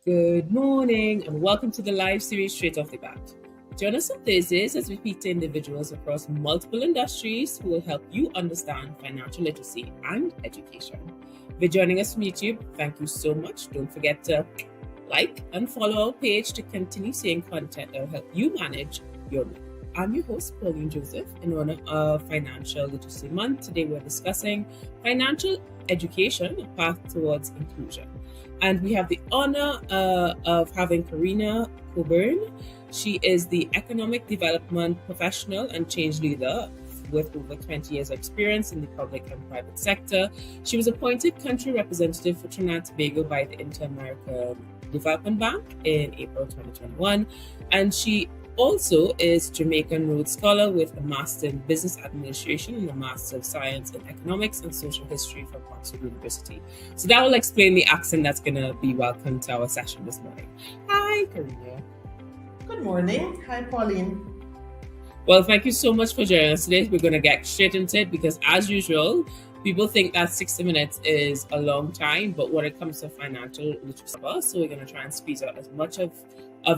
Good morning and welcome to the live series Straight Off the Bat. Join us on Thursdays as we feature individuals across multiple industries who will help you understand financial literacy and education. If you're joining us from YouTube, thank you so much. Don't forget to like and follow our page to continue seeing content that will help you manage your money. I'm your host, Pauline Joseph, in honor of Financial Literacy Month. Today we're discussing financial education, a path towards inclusion. And we have the honor of having Carina Cockburn. She is the economic development professional and change leader with over 20 years of experience in the public and private sector. She was appointed country representative for Trinidad and Tobago by the Inter-American Development Bank in April 2021. And she also is Jamaican Rhodes Scholar with a Master in Business Administration and a Master of Science in Economics and Social History from Oxford University. So that will explain the accent that's going to be welcome to our session this morning. Hi, Carina. Good morning. Hi, Pauline. Well, thank you so much for joining us today. We're going to get straight into it because, as usual, people think that 60 minutes is a long time, but when it comes to financial literacy, so we're going to try and squeeze out as much of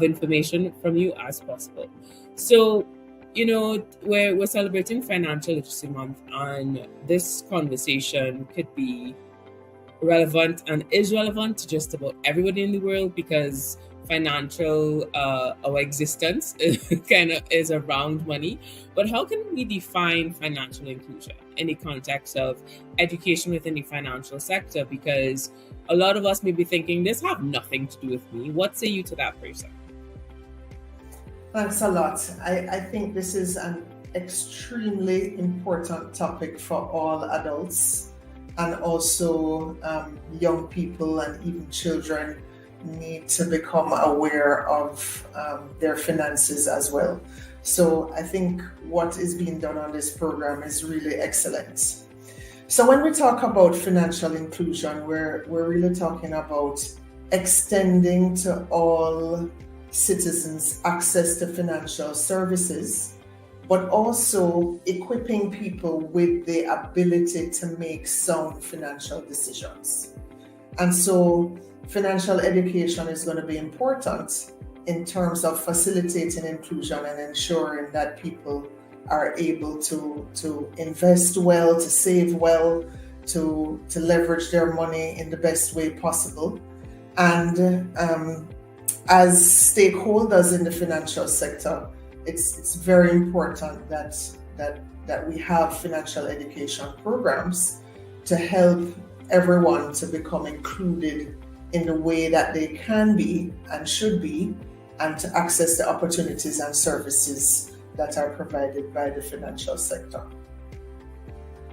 information from you as possible. So, we're celebrating Financial Literacy Month, and this conversation could be relevant and is relevant to just about everybody in the world because our existence kind of is around money. But how can we define financial inclusion in the context of education within the financial sector? Because a lot of us may be thinking this have nothing to do with me. What say you to that person? Thanks a lot. I think this is an extremely important topic for all adults, and also young people and even children need to become aware of their finances as well. So I think what is being done on this program is really excellent. So when we talk about financial inclusion, we're really talking about extending to all citizens access to financial services, but also equipping people with the ability to make sound financial decisions. And so financial education is going to be important in terms of facilitating inclusion and ensuring that people are able to invest well, to save well, to leverage their money in the best way possible. And as stakeholders in the financial sector, it's very important that we have financial education programs to help everyone to become included in the way that they can be and should be, and to access the opportunities and services that are provided by the financial sector.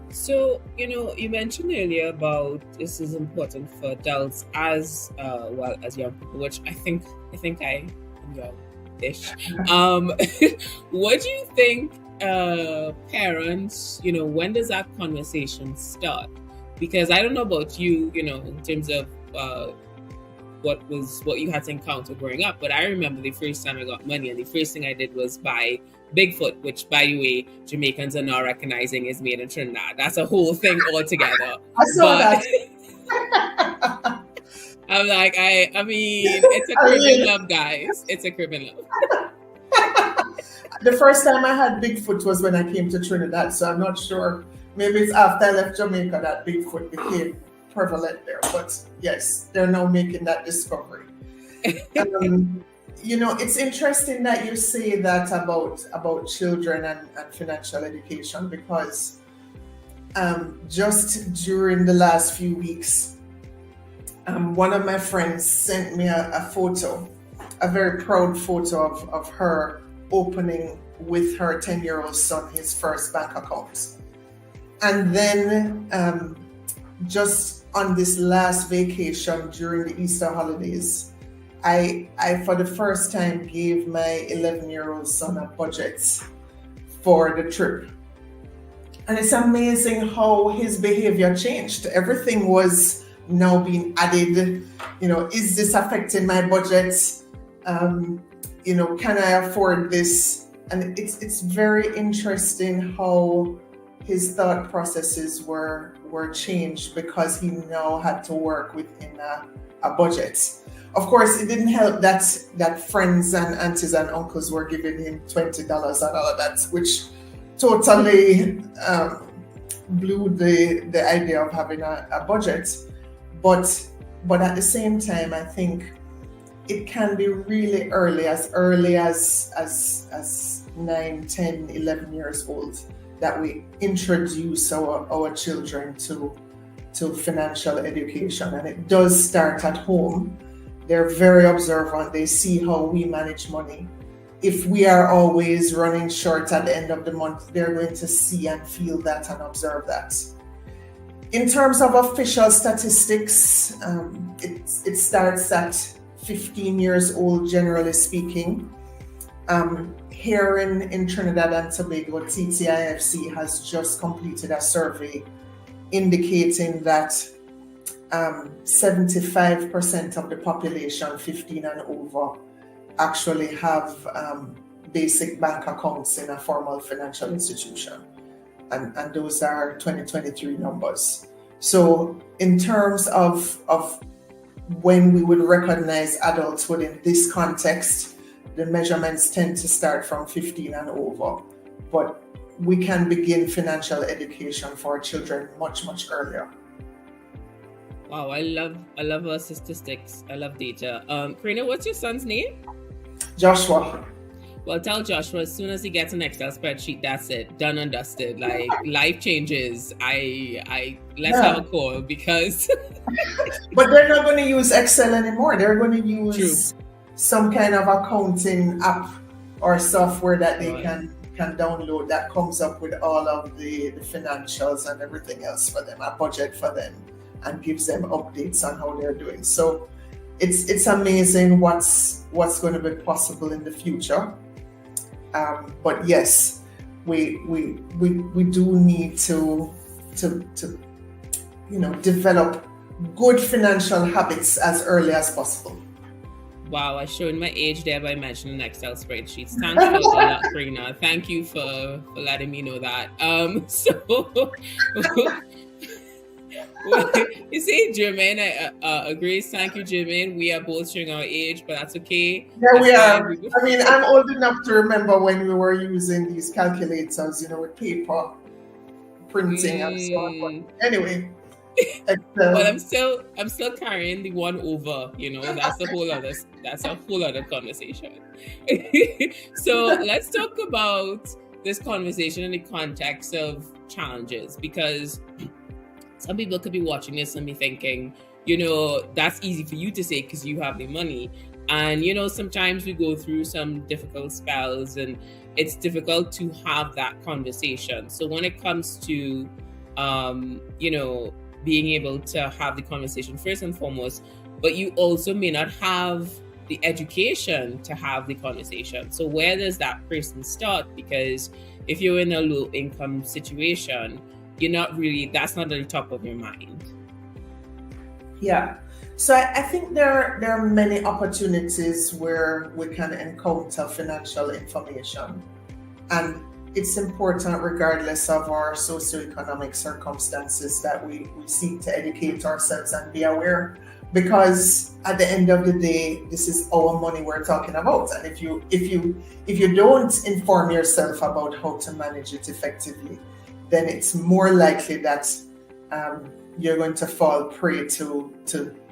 So, you mentioned earlier about this is important for adults as well as young people, which I think I am young-ish. What do you think parents, when does that conversation start? Because I don't know about you, in terms of what you had to encounter growing up, but I remember the first time I got money, and the first thing I did was buy Bigfoot, which, by the way, Jamaicans are now recognizing is made in Trinidad. That's a whole thing altogether. I saw that. I'm like, I mean, it's a Caribbean love, guys. It's a Caribbean love. The first time I had Bigfoot was when I came to Trinidad, so I'm not sure. Maybe it's after I left Jamaica that Bigfoot became prevalent there. But yes, they're now making that discovery. It's interesting that you say that about children and financial education, because just during the last few weeks, one of my friends sent me a photo, a very proud photo of her opening with her 10-year-old son his first bank account. And then just on this last vacation during the Easter holidays, I for the first time gave my 11-year-old son a budget for the trip. And it's amazing how his behavior changed. Everything was now being added. Is this affecting my budget? Can I afford this? And it's very interesting how his thought processes were changed because he now had to work within a budget. Of course, it didn't help that friends and aunties and uncles were giving him $20 and all of that, which totally blew the idea of having a budget. But at the same time, I think it can be really early as 9, 10, 11 years old, that we introduce our children to financial education. And it does start at home. They're very observant. They see how we manage money. If we are always running short at the end of the month, they're going to see and feel that and observe that. In terms of official statistics, it starts at 15 years old, generally speaking. Here in Trinidad and Tobago, TTIFC has just completed a survey indicating that 75% of the population 15 and over actually have basic bank accounts in a formal financial institution. And those are 2023 numbers. So in terms of when we would recognize adulthood in this context, the measurements tend to start from 15 and over. But we can begin financial education for children much, much earlier. Wow, I love our statistics. I love data. Carina, what's your son's name? Joshua. Well, tell Joshua, as soon as he gets an Excel spreadsheet, that's it, done and dusted. Like, life changes. Let's have a call, because. But they're not going to use Excel anymore. They're going to use some kind of accounting app or software that they can download that comes up with all of the financials and everything else for them, a budget for them, and gives them updates on how they're doing. So it's amazing what's going to be possible in the future. But yes, we do need to develop good financial habits as early as possible. Wow, I showed my age there by mentioning Excel spreadsheets. Thanks for that, Carina. Thank you for letting me know that. You see, Jermaine agrees. Thank you, Jermaine. We are both showing our age, but that's okay. Yeah, we are. I mean, I'm old enough to remember when we were using these calculators, with paper printing and so on. But anyway. Well, I'm still carrying the one over, that's a whole other conversation. So let's talk about this conversation in the context of challenges, because some people could be watching this and be thinking, that's easy for you to say because you have the money. And, sometimes we go through some difficult spells and it's difficult to have that conversation. So when it comes to, being able to have the conversation first and foremost, but you also may not have the education to have the conversation. So where does that person start? Because if you're in a low income situation, that's not at the top of your mind. Yeah. So I think there are many opportunities where we can encounter financial information. And it's important, regardless of our socioeconomic circumstances, that we seek to educate ourselves and be aware, because at the end of the day, this is our money we're talking about. And if you don't inform yourself about how to manage it effectively, then it's more likely that you're going to fall prey to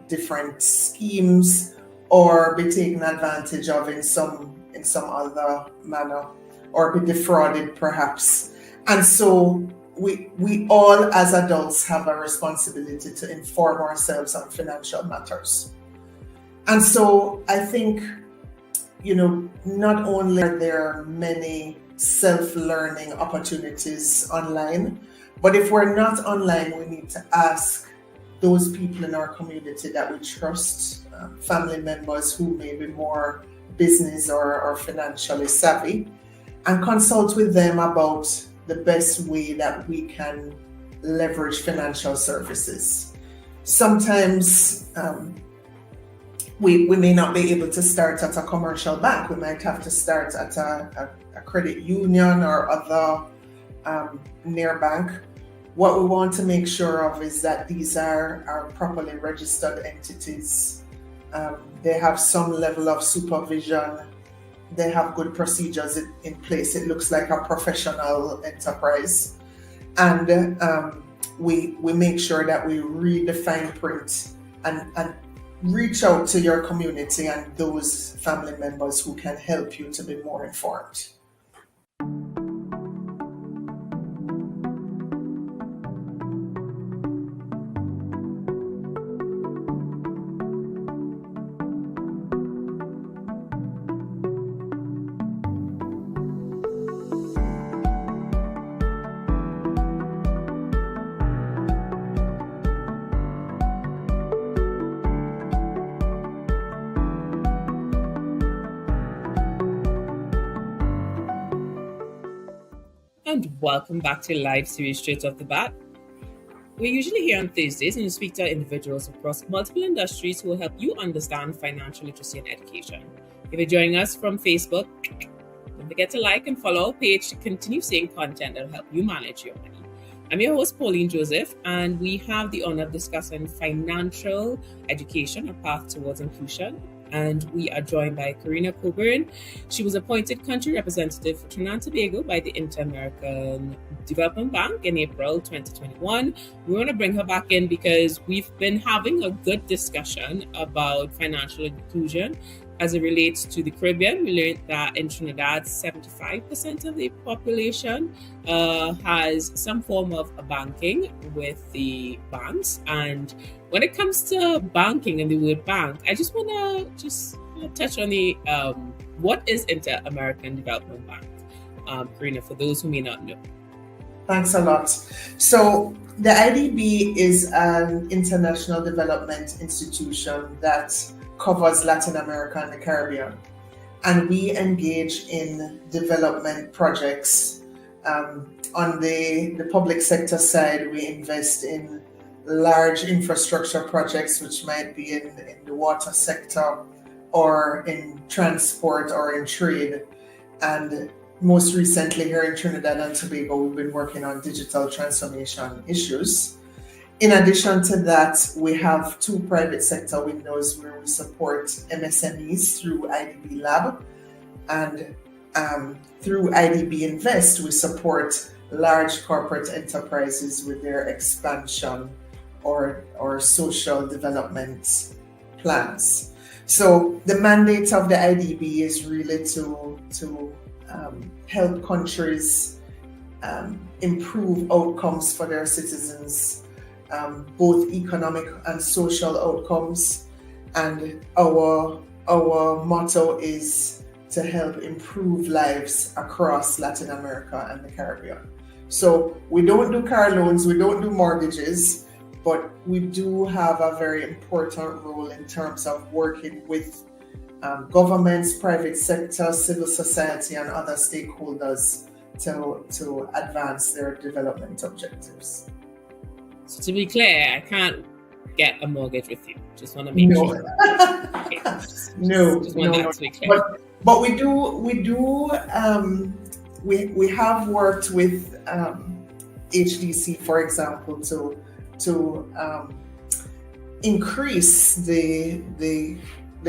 different schemes or be taken advantage of in some other manner, or be defrauded perhaps. And so we all as adults have a responsibility to inform ourselves on financial matters. And so I think, not only are there many self-learning opportunities online, but if we're not online, we need to ask those people in our community that we trust, family members who may be more business or financially savvy, and consult with them about the best way that we can leverage financial services. Sometimes we may not be able to start at a commercial bank. We might have to start at a credit union or other near bank. What we want to make sure of is that these are properly registered entities They have some level of supervision. They have good procedures in place. It looks like a professional enterprise. And we make sure that we read the fine print and reach out to your community and those family members who can help you to be more informed. And welcome back to live series Straight Off the Bat. We're usually here on Thursdays and we speak to individuals across multiple industries who will help you understand financial literacy and education. If you're joining us from Facebook, don't forget to like and follow our page to continue seeing content that will help you manage your money. I'm your host, Pauline Joseph, and we have the honor of discussing financial education, a path towards inclusion. And we are joined by Carina Cockburn. She was appointed country representative for Trinidad and Tobago by the Inter-American Development Bank in April 2021. We want to bring her back in because we've been having a good discussion about financial inclusion as it relates to the Caribbean. We learned that in Trinidad, 75% of the population has some form of banking with the banks. And when it comes to banking and the word bank, I just want to touch on the what is Inter-American Development Bank, Carina, for those who may not know. Thanks a lot. So the IDB is an international development institution that covers Latin America and the Caribbean. And we engage in development projects. On the public sector side, we invest in large infrastructure projects, which might be in the water sector or in transport or in trade. And most recently here in Trinidad and Tobago, we've been working on digital transformation issues. In addition to that, we have two private sector windows where we support MSMEs through IDB Lab, and through IDB Invest, we support large corporate enterprises with their expansion or social development plans. So the mandate of the IDB is really to help countries improve outcomes for their citizens, both economic and social outcomes. And our motto is to help improve lives across Latin America and the Caribbean. So we don't do car loans, we don't do mortgages, but we do have a very important role in terms of working with governments, private sector, civil society, and other stakeholders to advance their development objectives. So to be clear, I can't get a mortgage with you. Just want to make sure. Okay. Just want that to be clear. But we have worked with HDC, for example, to increase the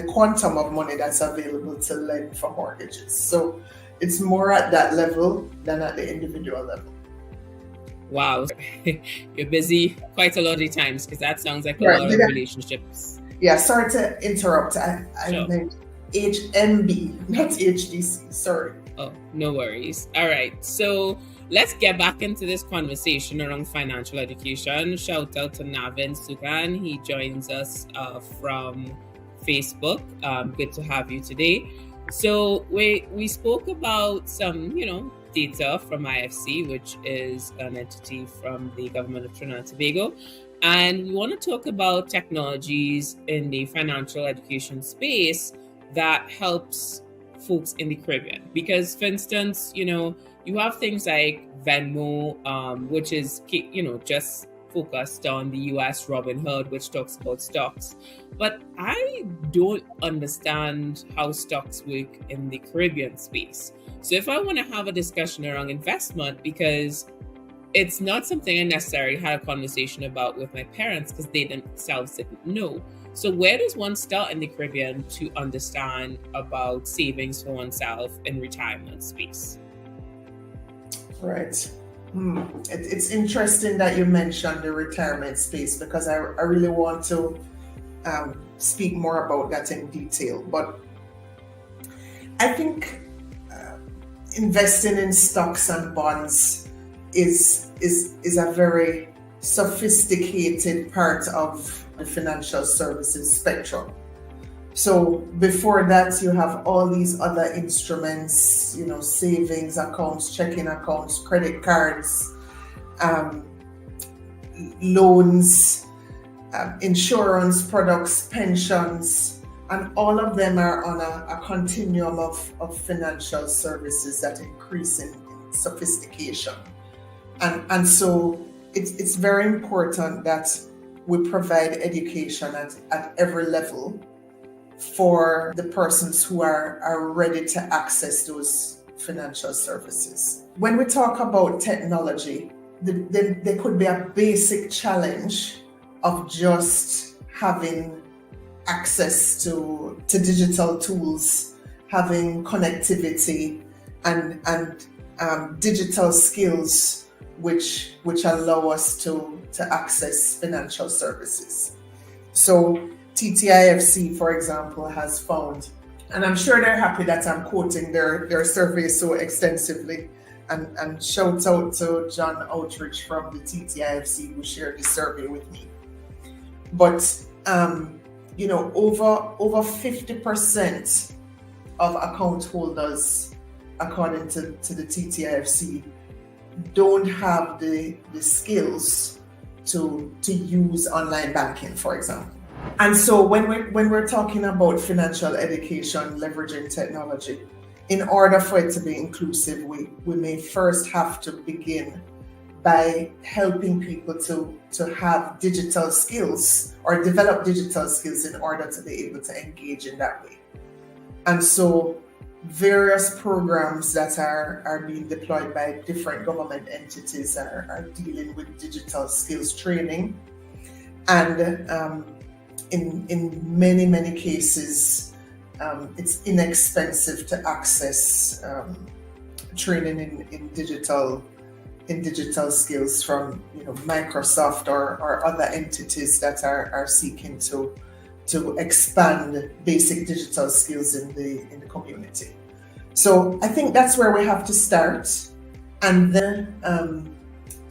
quantum of money that's available to lend for mortgages. So it's more at that level than at the individual level. Wow, you're busy quite a lot of times because that sounds like a lot of relationships. Yeah, sorry to interrupt. I Sure. meant HMB, not HDC. Sorry. Oh, no worries. All right, so let's get back into this conversation around financial education. Shout out to Navin Sugan. He joins us from Facebook. Good to have you today. So we spoke about some, data from IFC, which is an entity from the government of Trinidad and Tobago. And we want to talk about technologies in the financial education space that helps folks in the Caribbean. Because, for instance, you have things like Venmo, which is, just focused on the US Robinhood, which talks about stocks. But I don't understand how stocks work in the Caribbean space. So if I want to have a discussion around investment, because it's not something I necessarily had a conversation about with my parents because they themselves didn't know. So where does one start in the Caribbean to understand about savings for oneself in retirement space? Right. It's interesting that you mentioned the retirement space, because I really want to speak more about that in detail. But I think investing in stocks and bonds is a very sophisticated part of the financial services spectrum. So before that, you have all these other instruments, savings accounts, checking accounts, credit cards, loans, insurance products, pensions, and all of them are on a continuum of financial services that increase in sophistication. And so it's very important that we provide education at every level for the persons who are ready to access those financial services. When we talk about technology, there could be a basic challenge of just having access to digital tools, having connectivity and digital skills which allow us to access financial services. So TTIFC, for example, has found, and I'm sure they're happy that I'm quoting their survey so extensively, and shout out to John Outridge from the TTIFC who shared the survey with me. But over 50% of account holders, according to the TTIFC, don't have the skills to use online banking, for example. And so when we're talking about financial education leveraging technology, in order for it to be inclusive, we may first have to begin by helping people to have digital skills or develop digital skills in order to be able to engage in that way. And so various programs that are being deployed by different government entities are dealing with digital skills training. And in many cases, it's inexpensive to access training in digital skills from Microsoft or other entities that are seeking to expand basic digital skills in the community. So I think that's where we have to start, and then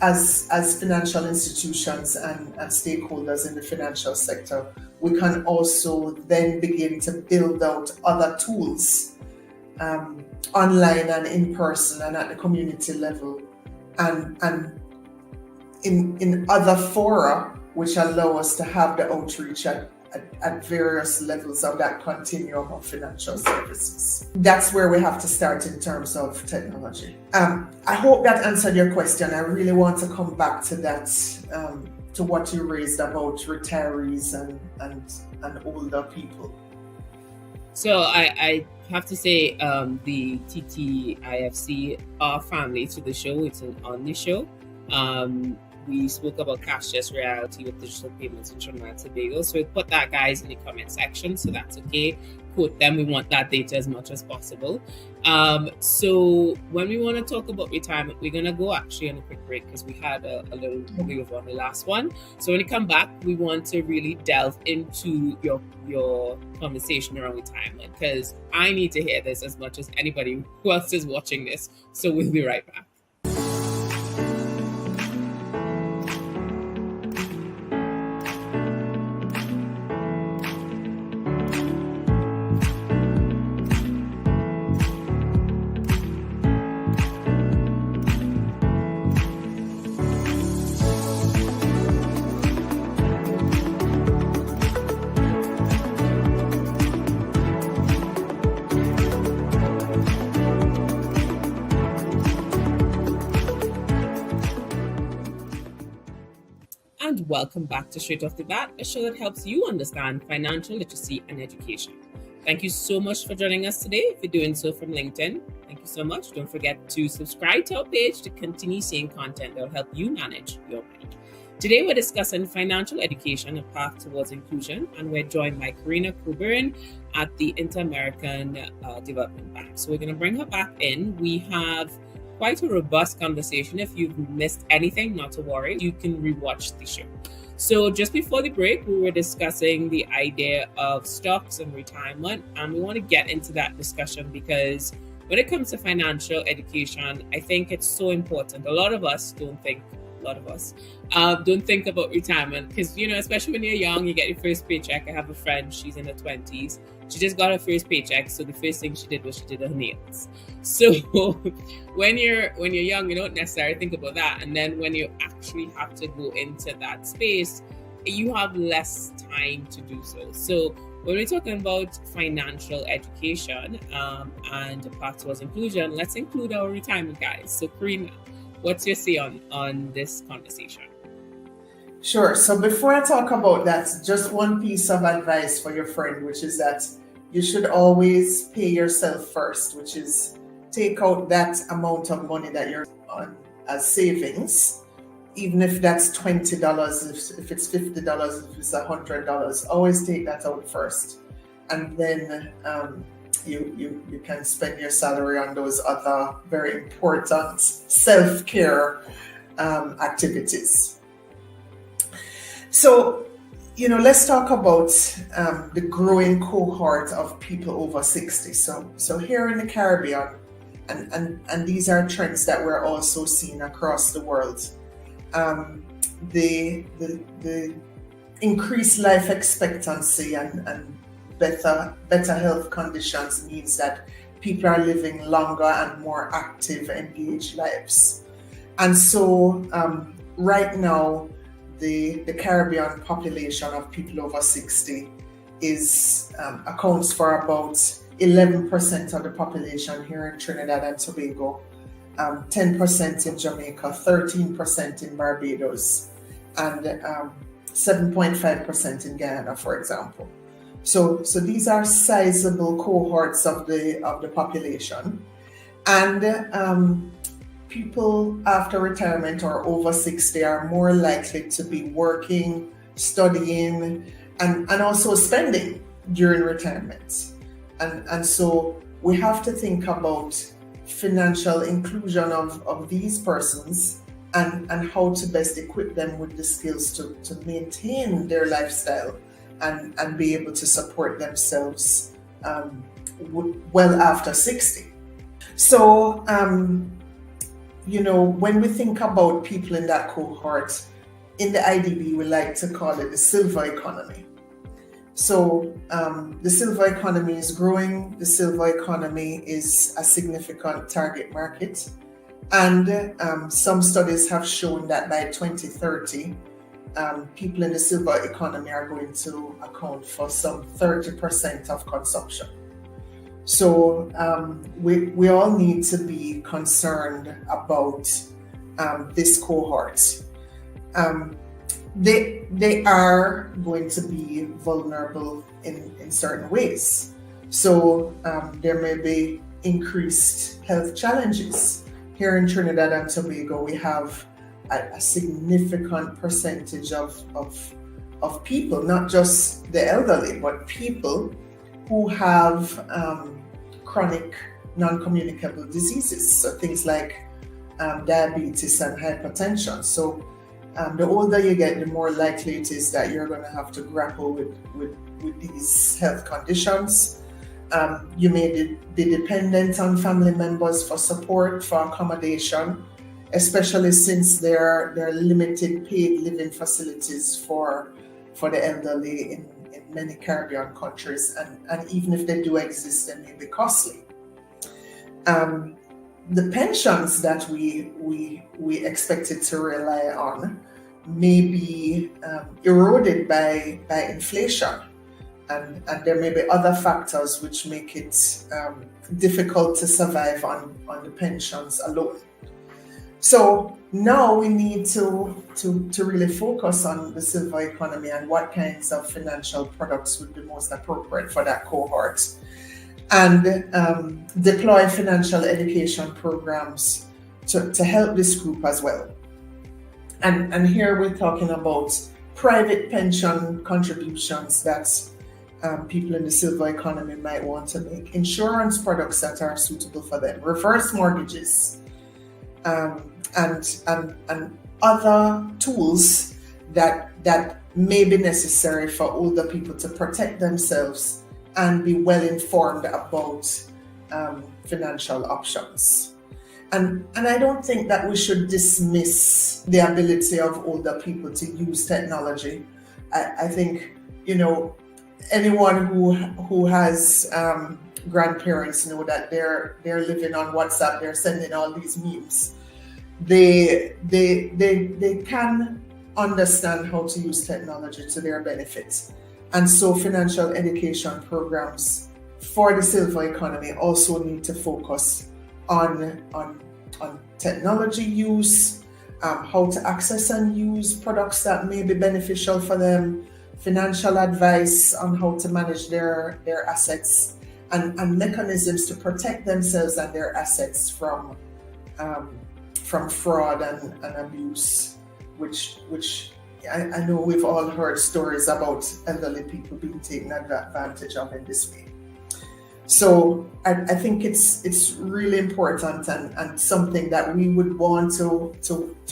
as financial institutions and stakeholders in the financial sector, we can also then begin to build out other tools online and in person and at the community level, and in other fora which allow us to have the outreach at various levels of that continuum of financial services. That's where we have to start in terms of technology. I hope that answered your question. I really want to come back to that, to what you raised about retirees and older people. So I have to say, the TTIFC are family to the show. It's on the show. We spoke about cashless reality with digital payments in Trinidad and Tobago. So we put that, guys, in the comment section. So that's okay. Quote them. We want that data as much as possible. So when we want to talk about retirement, we're going to go actually on a quick break because we had a little move on the last one. So when we come back, we want to really delve into your conversation around retirement, because I need to hear this as much as anybody who else is watching this. So we'll be right back. And welcome back to Straight Off the Bat, a show that helps you understand financial literacy and education. Thank you so much for joining us today. If you're doing so from LinkedIn, thank you so much. Don't forget to subscribe to our page to continue seeing content that will help you manage your money. Today we're discussing financial education, a path towards inclusion, and we're joined by Carina Cockburn at the Inter-American Development Bank. So we're going to bring her back in. We have quite a robust conversation. If you've missed anything, not to worry, you can rewatch the show. So just before the break, we were discussing the idea of stocks and retirement, and we want to get into that discussion because when it comes to financial education, I think it's so important. A lot of us don't think about retirement because, especially when you're young, you get your first paycheck. I have a friend, she's in her 20s. She just got her first paycheck. So the first thing she did was she did her nails. So when you're young, you don't necessarily think about that. And then when you actually have to go into that space, you have less time to do so. So when we're talking about financial education and the path towards inclusion, let's include our retirement guys. So Carina, what's your say on this conversation? Sure. So before I talk about that, just one piece of advice for your friend, which is that you should always pay yourself first, which is take out that amount of money that you're on as savings, even if that's $20, if it's $50, if it's $100, always take that out first. And then you can spend your salary on those other very important self-care activities. So, let's talk about the growing cohort of people over 60. So here in the Caribbean, and these are trends that we're also seeing across the world. The increased life expectancy and better health conditions means that people are living longer and more active, engaged lives. And so right now, the Caribbean population of people over 60 accounts for about 11% of the population here in Trinidad and Tobago, 10% in Jamaica, 13% in Barbados, and 7.5% in Guyana, for example. So these are sizable cohorts of the population, and people after retirement or over 60 are more likely to be working, studying, and also spending during retirement. And so we have to think about financial inclusion of these persons and how to best equip them with the skills to maintain their lifestyle and be able to support themselves well after 60. So, when we think about people in that cohort, in the IDB, we like to call it the silver economy. So the silver economy is growing. The silver economy is a significant target market. And some studies have shown that by 2030, people in the silver economy are going to account for some 30% of consumption. So we all need to be concerned about this cohort. They are going to be vulnerable in certain ways. So there may be increased health challenges. Here in Trinidad and Tobago, we have a significant percentage of people, not just the elderly, but people who have chronic non-communicable diseases, so things like diabetes and hypertension. So the older you get, the more likely it is that you're going to have to grapple with these health conditions. You may be dependent on family members for support, for accommodation, especially since there are limited paid living facilities for the elderly in many Caribbean countries, and even if they do exist, they may be costly. The pensions that we expected to rely on may be eroded by inflation, and there may be other factors which make it difficult to survive on the pensions alone. So now we need to really focus on the silver economy and what kinds of financial products would be most appropriate for that cohort, and deploy financial education programs to help this group as well. And here we're talking about private pension contributions that people in the silver economy might want to make, insurance products that are suitable for them, reverse mortgages, and other tools that may be necessary for older people to protect themselves and be well informed about financial options. And I don't think that we should dismiss the ability of older people to use technology. I think, anyone who has grandparents know that they're living on WhatsApp, they're sending all these memes. They can understand how to use technology to their benefit. And so financial education programs for the silver economy also need to focus on technology use, how to access and use products that may be beneficial for them, financial advice on how to manage their assets, and mechanisms to protect themselves and their assets from fraud and abuse, which I know we've all heard stories about elderly people being taken advantage of in this way. So I think it's really important and something that we would want to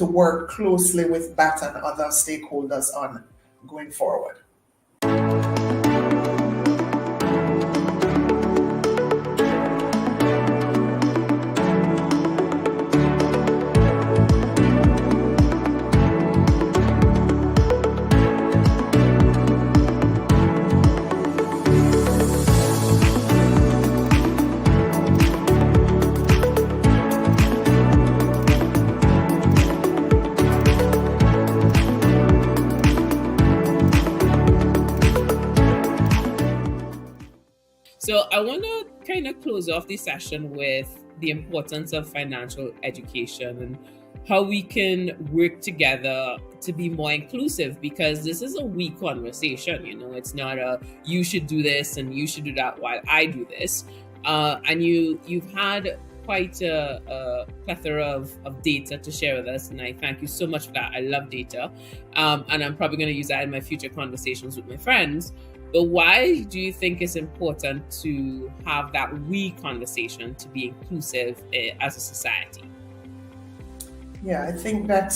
work closely with BATT and other stakeholders on going forward. So I want to kind of close off this session with the importance of financial education and how we can work together to be more inclusive, because this is a we conversation. It's not a you should do this and you should do that while I do this. And you've had quite a plethora of data to share with us, and I thank you so much for that. I love data, and I'm probably going to use that in my future conversations with my friends. But why do you think it's important to have that we conversation to be inclusive as a society? Yeah, I think that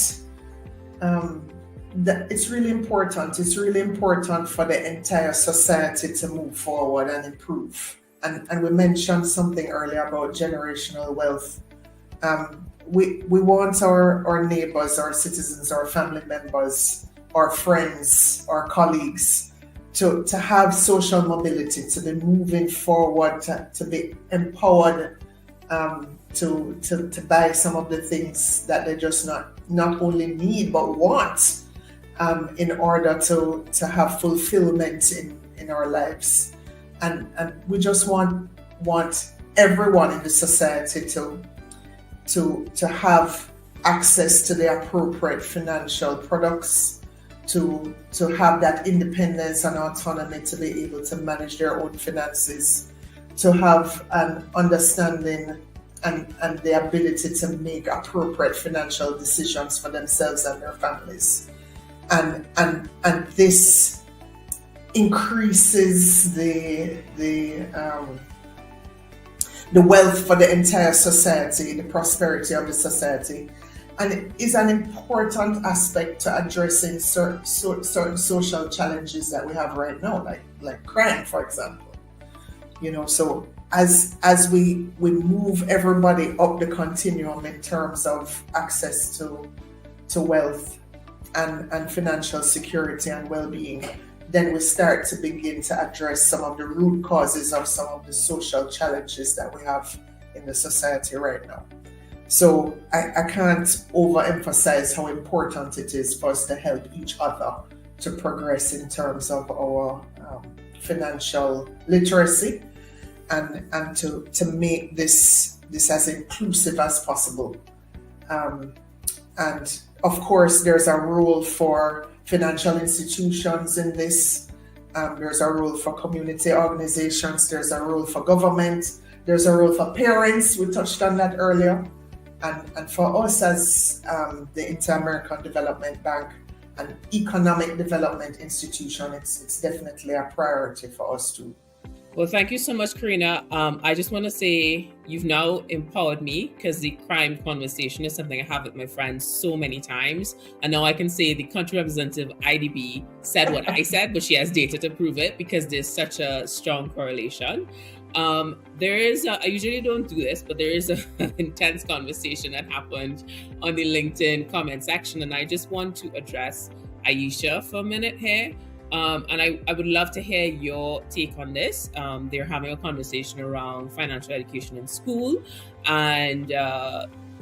it's really important. It's really important for the entire society to move forward and improve. And we mentioned something earlier about generational wealth. We want our neighbors, our citizens, our family members, our friends, our colleagues to have social mobility, to be moving forward, to be empowered to buy some of the things that they just not only need but want in order to have fulfillment in our lives. And we just want everyone in the society to have access to the appropriate financial products, to have that independence and autonomy to be able to manage their own finances, to have an understanding and the ability to make appropriate financial decisions for themselves and their families. And this increases the wealth for the entire society, the prosperity of the society. And it is an important aspect to addressing certain social challenges that we have right now, like crime, for example. So as we move everybody up the continuum in terms of access to wealth and financial security and well-being, then we start to begin to address some of the root causes of some of the social challenges that we have in the society right now. So I can't overemphasize how important it is for us to help each other to progress in terms of our financial literacy and to make this as inclusive as possible. And of course, there's a role for financial institutions in this. There's a role for community organizations. There's a role for government. There's a role for parents. We touched on that earlier. And for us as the Inter-American Development Bank, an economic development institution, it's definitely a priority for us too. Well, thank you so much, Carina. I just want to say you've now empowered me, because the crime conversation is something I have with my friends so many times. And now I can say the country representative IDB said what I said, but she has data to prove it, because there's such a strong correlation. There is, I usually don't do this, but there is an intense conversation that happened on the LinkedIn comment section. And I just want to address Aisha for a minute here. And I would love to hear your take on this. They're having a conversation around financial education in school, and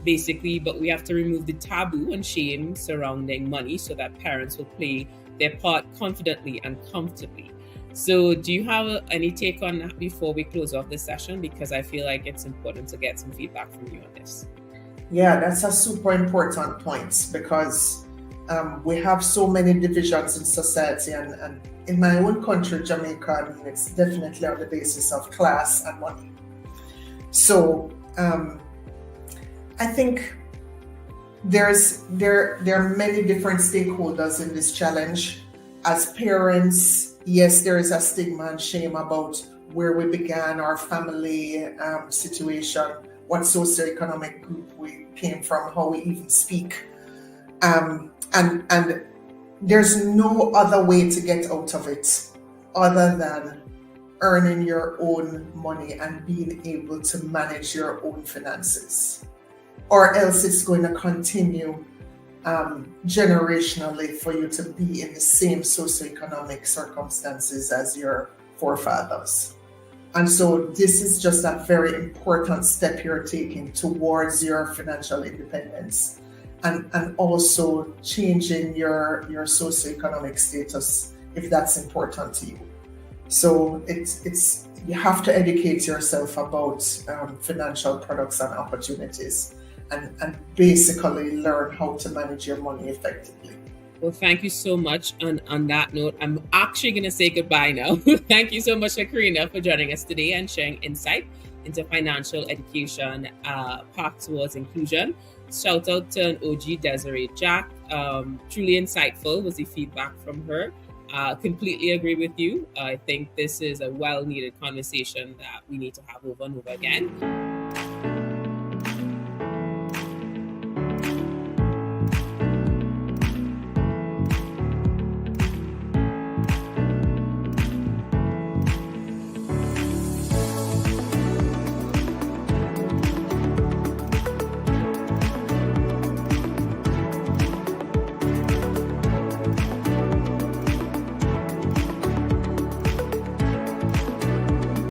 basically, but we have to remove the taboo and shame surrounding money so that parents will play their part confidently and comfortably. So do you have any take on that before we close off this session? Because I feel like it's important to get some feedback from you on this. Yeah, that's a super important point, because we have so many divisions in society, and in my own country, Jamaica, I mean, it's definitely on the basis of class and money. So I think there are many different stakeholders in this challenge. As parents, yes, there is a stigma and shame about where we began, our family situation, what socioeconomic group we came from, how we even speak. And there's no other way to get out of it other than earning your own money and being able to manage your own finances, or else it's going to continue generationally for you to be in the same socioeconomic circumstances as your forefathers. And so this is just a very important step you're taking towards your financial independence, and also changing your socioeconomic status if that's important to you. So it's you have to educate yourself about financial products and opportunities, and basically learn how to manage your money effectively. Well, thank you so much. And on that note, I'm actually going to say goodbye now. Thank you so much, Carina, for joining us today and sharing insight into financial education path towards inclusion. Shout out to an OG, Desiree Jack. Truly insightful was the feedback from her. Completely agree with you. I think this is a well-needed conversation that we need to have over and over again.